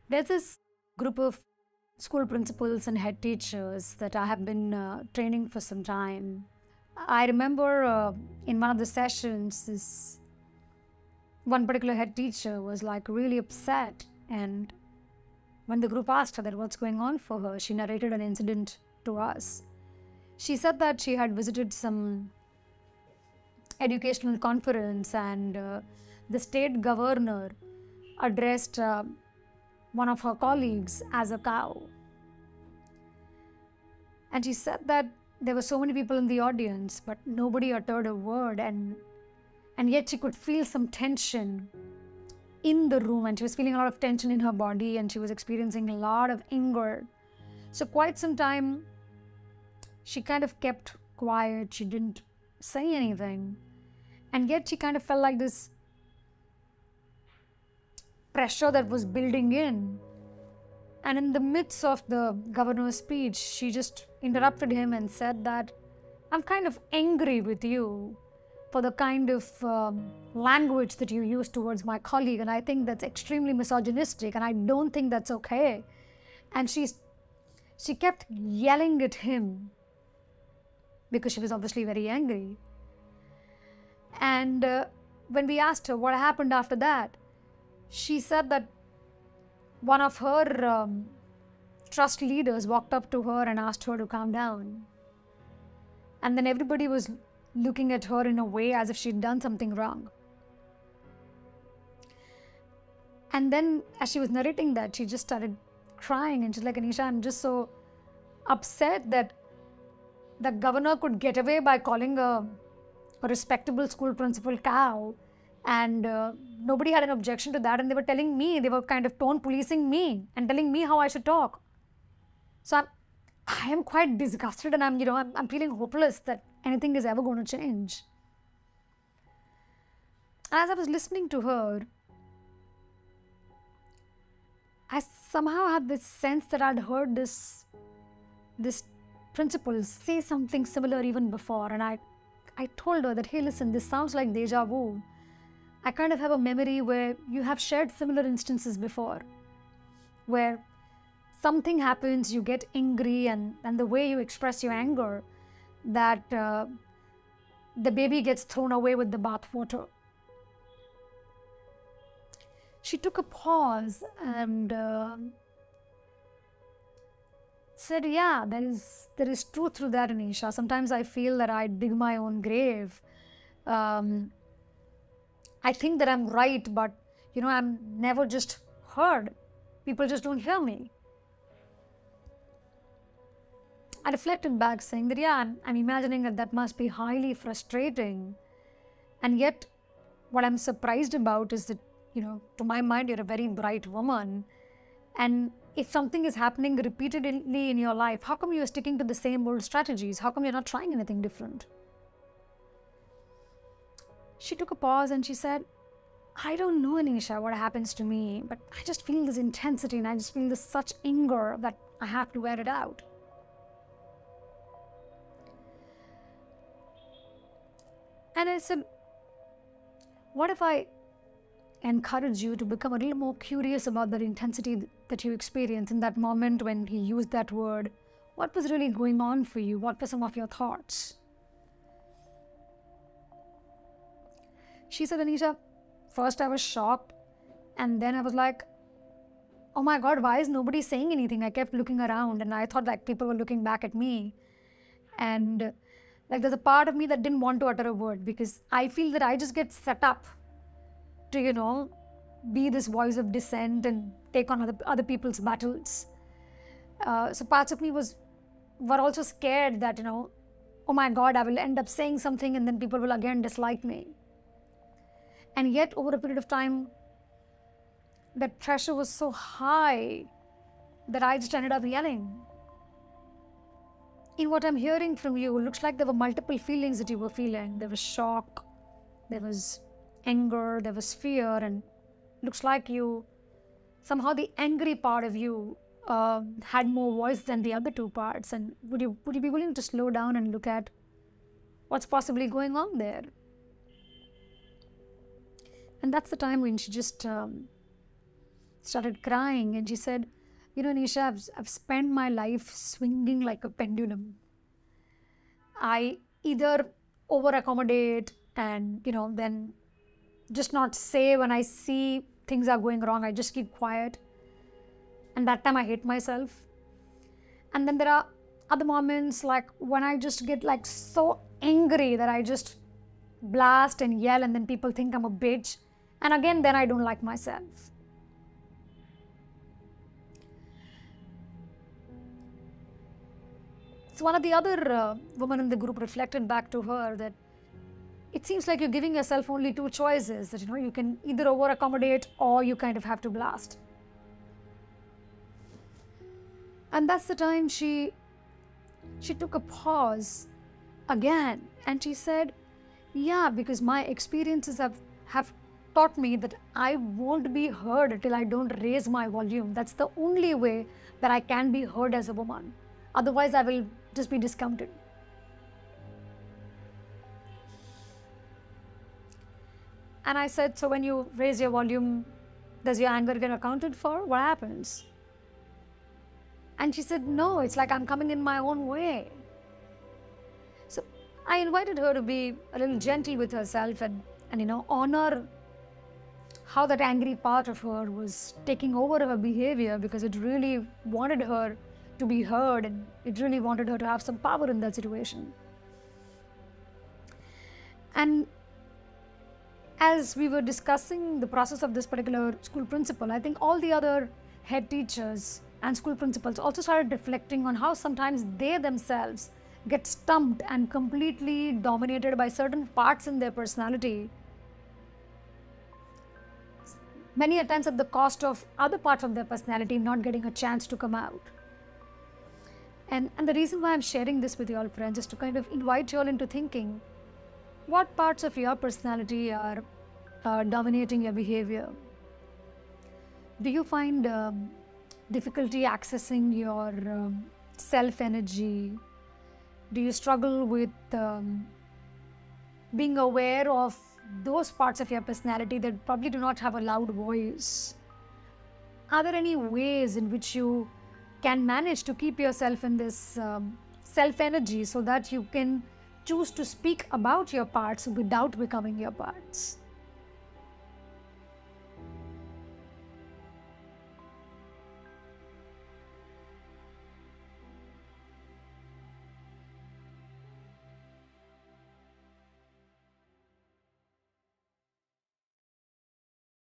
There's this group of school principals and head teachers that I have been training for some time. I remember in one of the sessions, this one particular head teacher was like really upset, and when the group asked her that what's going on for her, she narrated an incident to us. She said that she had visited some educational conference and the state governor addressed one of her colleagues as a cow. And she said that there were so many people in the audience, but nobody uttered a word, and yet she could feel some tension in the room, and she was feeling a lot of tension in her body, and she was experiencing a lot of anger. So quite some time, she kind of kept quiet. She didn't say anything. And yet she kind of felt like this pressure that was building in. And in the midst of the governor's speech, she just interrupted him and said that, I'm kind of angry with you for the kind of language that you use towards my colleague, and I think that's extremely misogynistic, and I don't think that's okay. And she kept yelling at him because she was obviously very angry. And when we asked her what happened after that, she said that one of her trust leaders walked up to her and asked her to calm down. And then everybody was looking at her in a way as if she'd done something wrong. And then as she was narrating that, she just started crying, and she's like, Anisha, I'm just so upset that the governor could get away by calling a respectable school principal cow, and nobody had an objection to that, and they were telling me, they were kind of tone policing me and telling me how I should talk. So I am quite disgusted, and I'm feeling hopeless that anything is ever going to change. As I was listening to her, I somehow had this sense that I'd heard this principal say something similar even before, and I told her that, hey, listen, this sounds like deja vu. I kind of have a memory where you have shared similar instances before, where something happens, you get angry, and the way you express your anger, that the baby gets thrown away with the bathwater. She took a pause and said, yeah, there is truth to that, Anisha. Sometimes I feel that I dig my own grave. I think that I'm right, but I'm never just heard. People just don't hear me. I reflected back saying that, yeah, I'm imagining that must be highly frustrating. And yet, what I'm surprised about is that, to my mind, you're a very bright woman. And if something is happening repeatedly in your life, how come you're sticking to the same old strategies? How come you're not trying anything different? She took a pause and she said, I don't know, Anisha, what happens to me, but I just feel this intensity, and I just feel this such anger that I have to wear it out. And I said, what if I encourage you to become a little more curious about the intensity that you experience in that moment when he used that word? What was really going on for you? What were some of your thoughts? She said, Anisha, first I was shocked, and then I was like, oh my God, why is nobody saying anything? I kept looking around, and I thought like people were looking back at me. And like there's a part of me that didn't want to utter a word, because I feel that I just get set up to, be this voice of dissent and take on other people's battles. So parts of me were also scared that, oh my God, I will end up saying something and then people will again dislike me. And yet over a period of time, that pressure was so high that I just ended up yelling. In what I'm hearing from you, it looks like there were multiple feelings that you were feeling. There was shock, there was anger, there was fear, and looks like somehow the angry part of you had more voice than the other two parts. And would you be willing to slow down and look at what's possibly going on there? And that's the time when she just started crying, and she said, Nisha, I've spent my life swinging like a pendulum. I either over accommodate and, then just not say when I see things are going wrong. I just keep quiet. And that time I hate myself. And then there are other moments like when I just get like so angry that I just blast and yell, and then people think I'm a bitch. And again, then I don't like myself. So one of the other women in the group reflected back to her that it seems like you're giving yourself only two choices, that you can either over accommodate or you kind of have to blast. And that's the time she took a pause again, and she said, yeah, because my experiences have taught me that I won't be heard till I don't raise my volume. That's the only way that I can be heard as a woman. Otherwise, I will just be discounted. And I said, so when you raise your volume, does your anger get accounted for? What happens? And she said, no, it's like I'm coming in my own way. So I invited her to be a little gentle with herself and honor how that angry part of her was taking over her behavior, because it really wanted her to be heard, and it really wanted her to have some power in that situation. And as we were discussing the process of this particular school principal, I think all the other head teachers and school principals also started reflecting on how sometimes they themselves get stumped and completely dominated by certain parts in their personality, many a times at the cost of other parts of their personality not getting a chance to come out. And the reason why I'm sharing this with you all, friends, is to kind of invite you all into thinking, what parts of your personality are dominating your behavior? Do you find difficulty accessing your self-energy? Do you struggle with being aware of those parts of your personality that probably do not have a loud voice? Are there any ways in which you can manage to keep yourself in this self-energy so that you can choose to speak about your parts without becoming your parts?